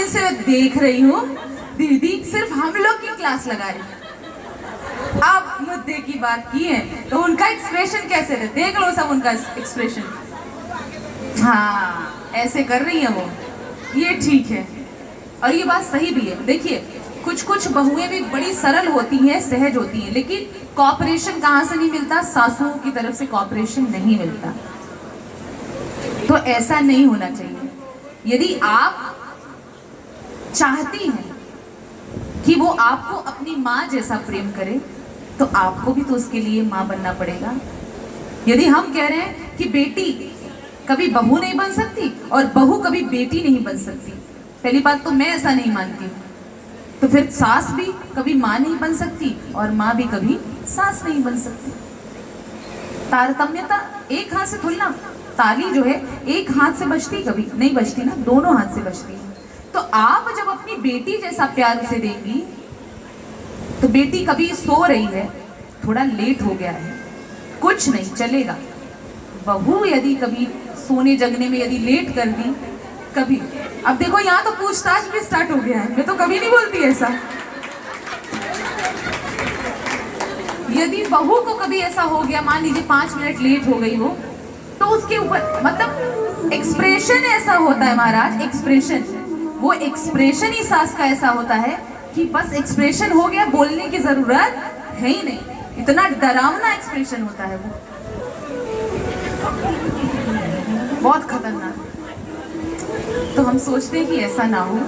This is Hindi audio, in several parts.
दिन से मैं देख रही हूँ दीदी सिर्फ हम लोग की क्लास लगा रही। अब मुद्दे की बात की है तो उनका एक्सप्रेशन कैसे थे, देख लो सब उनका एक्सप्रेशन। हाँ ऐसे कर रही है वो, ये ठीक है और ये बात सही भी है। देखिए कुछ कुछ बहुएं भी बड़ी सरल होती हैं, सहज होती हैं, लेकिन कॉपरेशन कहाँ से नहीं मिलता, सासुओं की तरफ से कॉपरेशन नहीं मिलता। तो ऐसा नहीं होना चाहिए। यदि आप चाहती हैं कि वो आपको अपनी माँ जैसा प्रेम करे तो आपको भी तो उसके लिए माँ बनना पड़ेगा। यदि हम कह रहे हैं कि बेटी कभी बहू नहीं बन सकती और बहू कभी बेटी नहीं बन सकती, पहली बात तो मैं ऐसा नहीं मानती, तो फिर सास भी कभी माँ नहीं बन सकती और माँ भी कभी सास नहीं बन सकती। तारतम्यता एक हाथ से थोड़ी ना, ताली जो है एक हाथ से बजती कभी नहीं बजती ना, दोनों हाथ से बजती है। तो आप जब अपनी बेटी जैसा प्यार उसे देंगी तो बेटी कभी सो रही है, थोड़ा लेट हो गया है, कुछ नहीं चलेगा। बहू यदि कभी सोने जगने में यदि लेट कर दी कभी, अब देखो यहाँ तो पूछताछ भी स्टार्ट हो गया है, मैं तो कभी नहीं बोलती ऐसा। यदि बहू को कभी ऐसा हो गया, मान लीजिए 5 मिनट लेट हो गई हो, तो उसके ऊपर मतलब एक्सप्रेशन ऐसा होता है महाराज, एक्सप्रेशन, वो एक्सप्रेशन ही सास का ऐसा होता है कि बस एक्सप्रेशन हो गया, बोलने की जरूरत है ही नहीं, इतना डरावना एक्सप्रेशन होता है वो, बहुत खतरनाक। तो हम सोचते हैं कि ऐसा ना हो,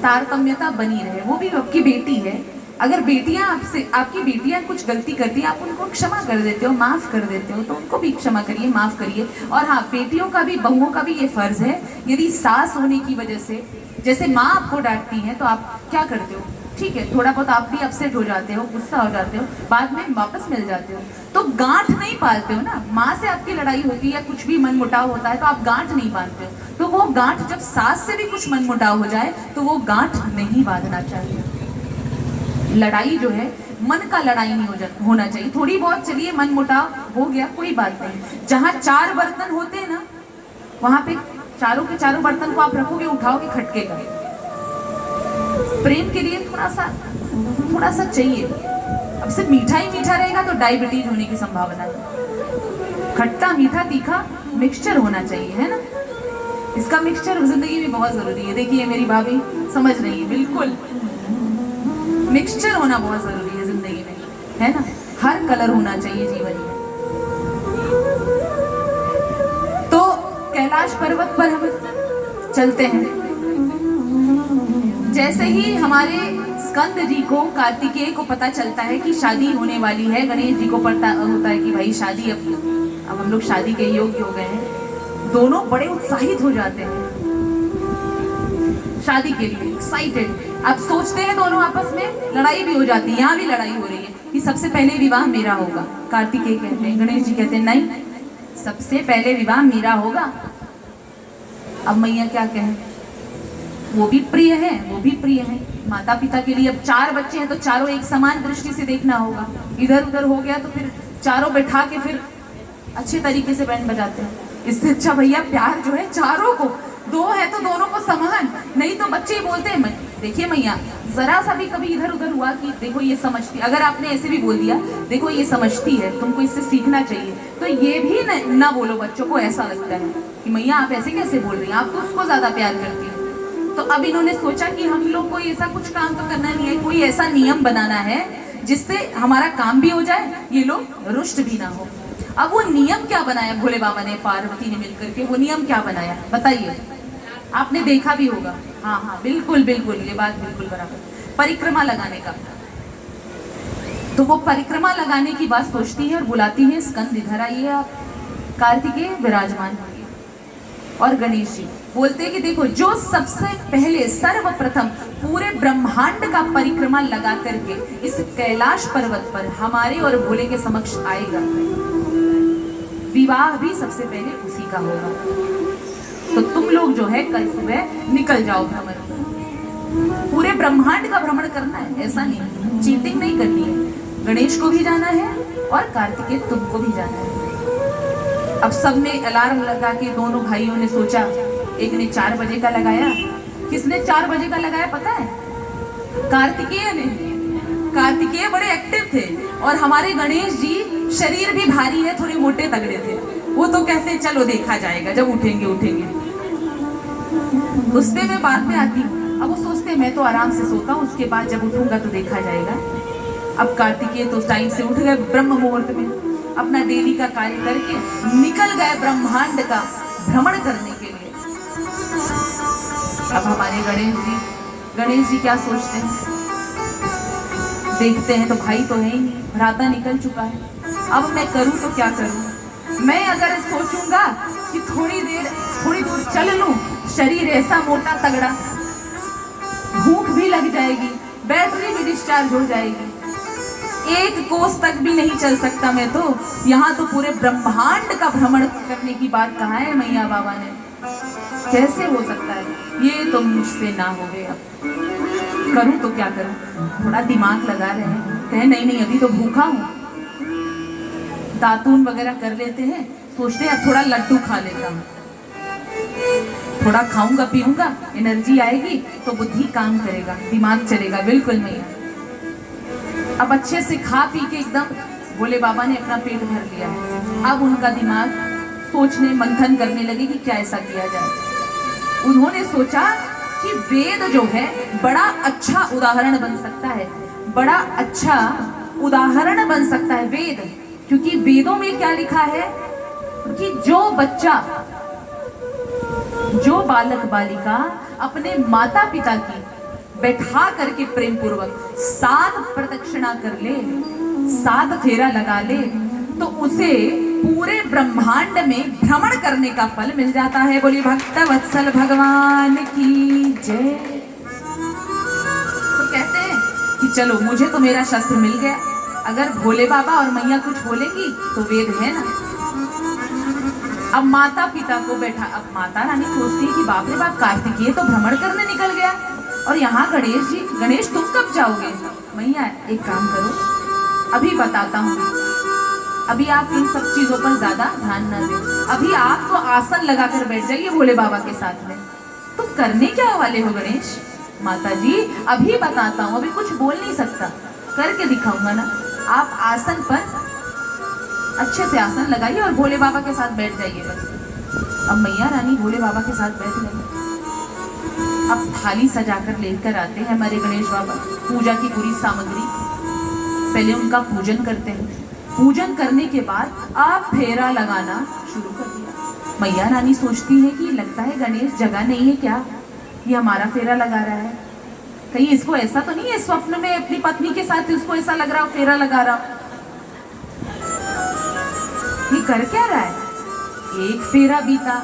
तारतम्यता बनी रहे। वो भी आपकी बेटी है, अगर बेटियां आपसे, आपकी बेटियां कुछ गलती करती है, आप उनको क्षमा कर देते हो, माफ कर देते हो, तो उनको भी क्षमा करिए, माफ करिए। और हाँ, बेटियों का भी, बहुओं का भी ये फर्ज है, यदि सास होने की वजह से जैसे माँ आपको डांटती है तो आप क्या करते हो, ठीक है थोड़ा बहुत आप भी अपसेट हो जाते हो, गुस्सा हो जाते हो, बाद में वापस मिल जाते हो, तो गांठ नहीं पालते हो ना। माँ से आपकी लड़ाई होती है या कुछ भी मनमुटाव होता है तो आप गांठ नहीं बांधते हो, तो वो गांठ जब सास से भी कुछ मनमुटाव हो जाए तो वो गांठ नहीं बांधना चाहिए। लड़ाई जो है मन का लड़ाई नहीं होना चाहिए, थोड़ी बहुत चलिए मनमुटाव हो गया कोई बात नहीं। जहाँ 4 बर्तन होते हैं ना, वहां पे चारों के चारों बर्तन को आप रखोगे, उठाओगे, खटकेगा। प्रेम के लिए थोड़ा सा चाहिए। अब सिर्फ मीठा ही मीठा रहेगा तो डायबिटीज होने की संभावना है। खट्टा मीठा तीखा मिक्सचर होना चाहिए, है ना। इसका मिक्सचर जिंदगी में बहुत जरूरी है। देखिए मेरी भाभी समझ रही है, बिल्कुल मिक्सचर होना बहुत जरूरी है जिंदगी में, है ना। हर कलर होना चाहिए जीवन में। तो कैलाश पर्वत पर हम चलते हैं। जैसे ही हमारे स्कंद जी को, कार्तिकेय को पता चलता है कि शादी होने वाली है, गणेश जी को पता होता है कि भाई शादी, अब हम लोग शादी के योग्य हो गए हैं, दोनों बड़े उत्साहित हो जाते हैं शादी के लिए, एक्साइटेड। अब सोचते हैं दोनों आपस में, लड़ाई भी हो जाती है, यहाँ भी लड़ाई हो रही है कि सबसे पहले विवाह मेरा होगा। कार्तिकेय कहते हैं, गणेश जी कहते हैं नहीं, सबसे पहले विवाह मेरा होगा। अब मैया क्या कहें, वो भी प्रिय है, वो भी प्रिय है। माता पिता के लिए अब 4 बच्चे हैं तो चारों एक समान दृष्टि से देखना होगा। इधर उधर हो गया तो फिर चारों बैठा के फिर अच्छे तरीके से बैंड बजाते हैं। इससे अच्छा भैया प्यार जो है चारों को, 2 है तो दोनों को समान, नहीं तो बच्चे ही बोलते हैं। देखिए मैया, जरा सा भी कभी इधर उधर हुआ कि देखो ये समझती, अगर आपने ऐसे भी बोल दिया देखो ये समझती है, तुमको इससे सीखना चाहिए, तो ये भी ना बोलो। बच्चों को ऐसा लगता है कि मैया आप ऐसे कैसे बोल रही हैं, आप तो उसको ज्यादा प्यार करती हैं। तो अब इन्होंने सोचा कि हम लोग को ऐसा कुछ काम तो करना नहीं है, कोई ऐसा नियम बनाना है जिससे हमारा काम भी हो जाए, ये लोग रुष्ट भी ना हो। अब वो नियम क्या बनाया भोले बाबा ने, पार्वती ने मिलकर के, वो नियम क्या बनाया बताइए, आपने देखा भी होगा। हाँ हाँ बिल्कुल बिल्कुल, ये बात बिल्कुल बराबर, परिक्रमा लगाने का। तो वो परिक्रमा लगाने की बात सोचती है और बुलाती है, स्कंद इधर आइए आप। कार्तिकेय विराजमान और गणेश जी बोलते हैं कि देखो, जो सबसे पहले सर्वप्रथम पूरे ब्रह्मांड का परिक्रमा लगा करके इस कैलाश पर्वत पर हमारे और भोले के समक्ष आएगा, विवाह भी सबसे पहले उसी का होगा। तो तुम लोग जो है कल सुबह निकल जाओ भ्रमण, पूरे ब्रह्मांड का भ्रमण करना है, ऐसा नहीं, चीटिंग नहीं करनी है। गणेश को भी जाना है और कार्तिकेय तुमको भी जाना है। अब सबने अलार्म लगा के, दोनों भाइयों ने सोचा, एक ने 4 बजे का लगाया, किसने 4 बजे का लगाया पता है? कार्तिकेय ने। कार्तिकेय बड़े एक्टिव थे और हमारे गणेश जी शरीर भी भारी है, थोड़े मोटे तगड़े थे। वो तो कहते हैं चलो देखा जाएगा, जब उठेंगे उठेंगे। उस पे मैं बाद में आती हूँ। अब वो सोचते मैं तो आराम से सोता हूँ, उसके बाद जब उठूंगा तो देखा जाएगा। अब कार्तिकेय तो टाइम से उठ गए, ब्रह्म मुहूर्त में अपना डेली का कार्य करके निकल गए ब्रह्मांड का भ्रमण करने के लिए। अब हमारे गणेश जी क्या सोचते हैं? देखते हैं तो भाई तो है ही नहीं, भ्राता निकल चुका है। अब मैं करूं तो क्या करूं? मैं अगर सोचूंगा कि थोड़ी दूर चल लूं, शरीर ऐसा मोटा तगड़ा, भूख भी लग जाएगी, बैटरी भी डिस्चार्ज हो जाएगी, 1 कोस तक भी नहीं चल सकता मैं तो। यहाँ तो पूरे ब्रह्मांड का भ्रमण करने की बात कहा है मैया बाबा ने। कैसे हो सकता है? ये तो मुझसे ना हो गया। करूं तो क्या करूं? थोड़ा दिमाग लगा रहे हैं, कहे नहीं अभी तो भूखा हूं। दातून वगैरह कर लेते हैं, सोचते हैं थोड़ा लड्डू खा लेता हूं, थोड़ा खाऊंगा पीऊंगा, एनर्जी आएगी तो बुद्धि काम करेगा, दिमाग चलेगा। बिल्कुल नहीं। अब अच्छे से खा पी के एकदम भोले बाबा ने अपना पेट भर लिया है। अब उनका दिमाग सोचने मंथन करने लगे कि क्या ऐसा किया जाए। उन्होंने सोचा कि वेद जो है बड़ा अच्छा उदाहरण बन सकता है, बड़ा अच्छा उदाहरण बन सकता है वेद। क्योंकि वेदों में क्या लिखा है कि जो बच्चा, जो बालक बालिका अपने माता पिता की बैठा करके प्रेम पूर्वक 7 प्रदक्षिणा कर ले, 7 फेरा लगा ले, तो उसे पूरे ब्रह्मांड में भ्रमण करने का फल मिल जाता है। बोलिए भक्त वत्सल भगवान की जय। तो कहते हैं कि चलो मुझे तो मेरा शस्त्र मिल गया, अगर भोले बाबा और मैया कुछ बोलेंगी तो वेद है ना। अब माता पिता को बैठा, अब माता रानी सोचती है कि बाप रे बाप, कार्तिकेय तो भ्रमण करने निकल गया और यहाँ गणेश तुम कब जाओगे? मैया एक काम करो, अभी बताता हूँ, अभी आप इन सब चीजों पर ज्यादा ध्यान न दें, अभी आप तो आसन लगाकर बैठ जाइए भोले बाबा के साथ में। तुम करने क्या वाले हो गणेश? माता जी अभी बताता हूँ, अभी कुछ बोल नहीं सकता, करके दिखाऊंगा ना। आप आसन पर अच्छे से आसन लगाइए और भोले बाबा के साथ बैठ जाइए बस। अब मैया रानी भोले बाबा के साथ बैठ गई। अब थाली सजाकर लेकर आते हैं हमारे गणेश बाबा, पूजा की पूरी सामग्री। पहले उनका पूजन करते हैं, पूजन करने के बाद आप फेरा लगाना शुरू कर दिया। मैया रानी सोचती है कि लगता है गणेश जगह नहीं है क्या, ये हमारा फेरा लगा रहा है, कहीं इसको ऐसा तो नहीं है स्वप्न में अपनी पत्नी के साथ इसको ऐसा लग रहा हो फेरा लगा रहा हो। ये कर क्या रहा है? एक फेरा बीता।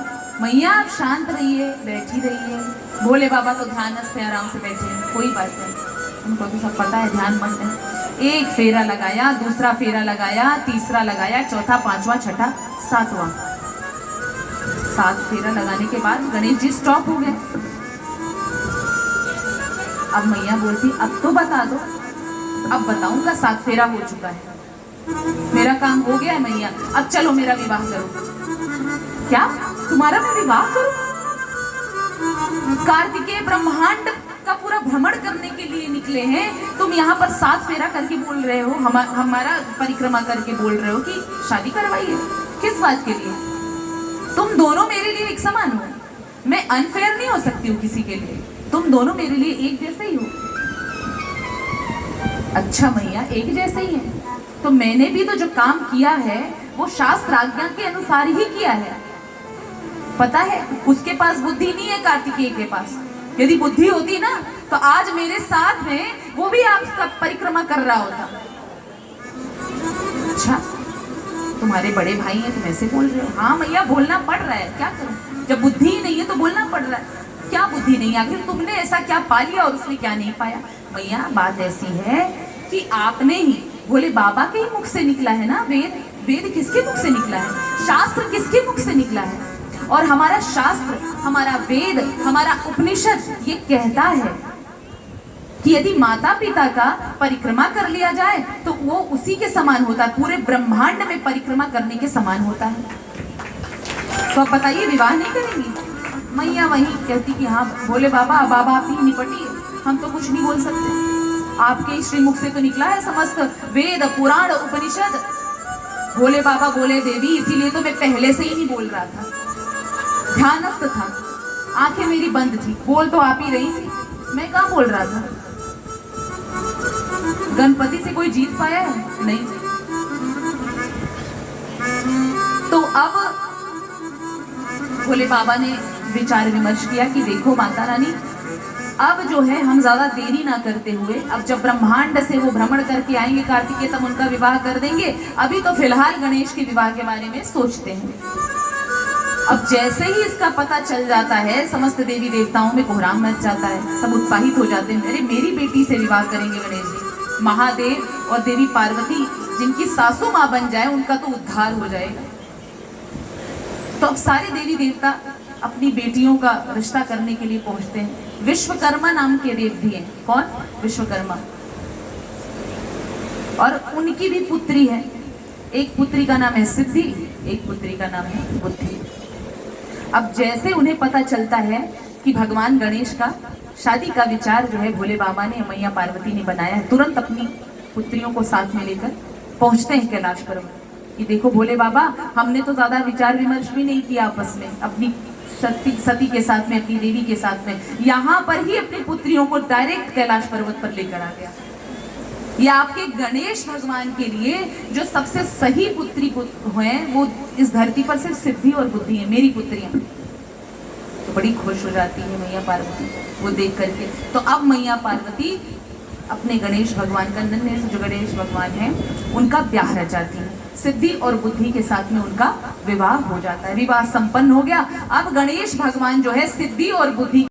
मैया आप शांत रहिए, बैठी रहिए। भोले बाबा तो ध्यानस्थ है, आराम से बैठे हैं, कोई बात नहीं, उनको तो सब पता है, ध्यान मत है। एक फेरा लगाया, दूसरा फेरा लगाया, तीसरा लगाया, चौथा, पांचवा, छठा, 7वां। 7 फेरा लगाने के बाद गणेश जी स्टॉप हो गए। अब मैया बोलती अब तो बता दो। अब बताऊंगा, 7 फेरा हो चुका है, मेरा काम हो गया है मैया, अब चलो मेरा विवाह करो। क्या तुम्हारा मैं विवाह करूं? कार्तिकेय ब्रह्मांड का पूरा भ्रमण करने के लिए निकले हैं, तुम यहाँ पर 7 फेरा करके बोल रहे हो, हमारा परिक्रमा करके बोल रहे हो कि शादी करवाइए। किस बात के लिए? तुम दोनों मेरे लिए एक समान हो, मैं अनफेयर नहीं हो सकती हूँ किसी के लिए, तुम दोनों मेरे लिए एक जैसे ही हो। अच्छा मैया एक जैसे ही है, तो मैंने भी तो जो काम किया है वो शास्त्र आज्ञा के अनुसार ही किया है। पता है उसके पास बुद्धि नहीं है, कार्तिकेय के पास। यदि बुद्धि होती ना तो आज मेरे साथ में वो भी आपका परिक्रमा कर रहा होता। अच्छा तुम्हारे बड़े भाई हैं, तुम ऐसे बोल रहे हो? हाँ मैया बोलना पड़ रहा है, क्या करूं, जब बुद्धि ही नहीं है तो बोलना पड़ रहा है। क्या बुद्धि नहीं, आखिर तुमने ऐसा क्या पा लिया और उसने क्या नहीं पाया? मैया बात ऐसी है कि आपने ही, भोले बाबा के ही मुख से निकला है ना वेद। वेद किसके मुख से निकला है? शास्त्र किसके मुख से निकला है? और हमारा शास्त्र, हमारा वेद, हमारा उपनिषद ये कहता है कि यदि माता पिता का परिक्रमा कर लिया जाए तो वो उसी के समान होता है, पूरे ब्रह्मांड में परिक्रमा करने के समान होता है। तो आप बताइए विवाह नहीं करेंगी? मैया वही कहती कि हाँ भोले बाबा अब आप ही निपटिए, हम तो कुछ नहीं बोल सकते, आपके श्रीमुख से तो निकला है समस्त वेद पुराण उपनिषद। भोले बाबा बोले देवी इसीलिए तो मैं पहले से ही नहीं बोल रहा था, ध्यानस्थ था, आंखें मेरी बंद थी, बोल तो आप ही रही थी, मैं कहाँ बोल रहा था। गणपति से कोई जीत पाया है? नहीं। तो अब भोले बाबा ने विचार विमर्श किया कि देखो माता रानी, अब जो है हम ज्यादा देरी ना करते हुए, अब जब ब्रह्मांड से वो भ्रमण करके आएंगे कार्तिकेय तब उनका विवाह कर देंगे, अभी तो फिलहाल गणेश के विवाह के बारे में सोचते हैं। अब जैसे ही इसका पता चल जाता है समस्त देवी देवताओं में कोहराम मच जाता है, सब उत्साहित हो जाते हैं, अरे मेरी बेटी से विवाह करेंगे गणेश जी, महादेव और देवी पार्वती जिनकी सासू माँ बन जाए उनका तो उद्धार हो जाएगा। तो अब सारे देवी देवता अपनी बेटियों का रिश्ता करने के लिए पहुंचते हैं। विश्वकर्मा नाम के देव भी हैं। कौन? विश्वकर्मा। और उनकी भी पुत्री है, एक पुत्री का नाम है सिद्धि, एक पुत्री का नाम है बुद्धि। अब जैसे उन्हें पता चलता है कि भगवान गणेश का शादी का विचार जो है भोले बाबा ने, मैया पार्वती ने बनाया है, तुरंत अपनी पुत्रियों को साथ में लेकर पहुंचते हैं कैलाश पर्वत कि देखो भोले बाबा, हमने तो ज्यादा विचार विमर्श भी नहीं किया आपस में, अपनी सती के साथ में, अपनी देवी के साथ में, यहाँ पर ही अपनी पुत्रियों को डायरेक्ट कैलाश पर्वत पर लेकर आ गया। ये आपके गणेश भगवान के लिए जो सबसे सही पुत्री हैं वो इस धरती पर सिर्फ सिद्धि और बुद्धि है, मेरी पुत्रियां। तो बड़ी खुश हो जाती है मैया पार्वती वो देख करके। तो अब मैया पार्वती अपने गणेश भगवान का, नन्हे से जो गणेश भगवान है उनका ब्याह रचाती है, सिद्धि और बुद्धि के साथ में उनका विवाह हो जाता है। विवाह संपन्न हो गया। अब गणेश भगवान जो है सिद्धि और बुद्धि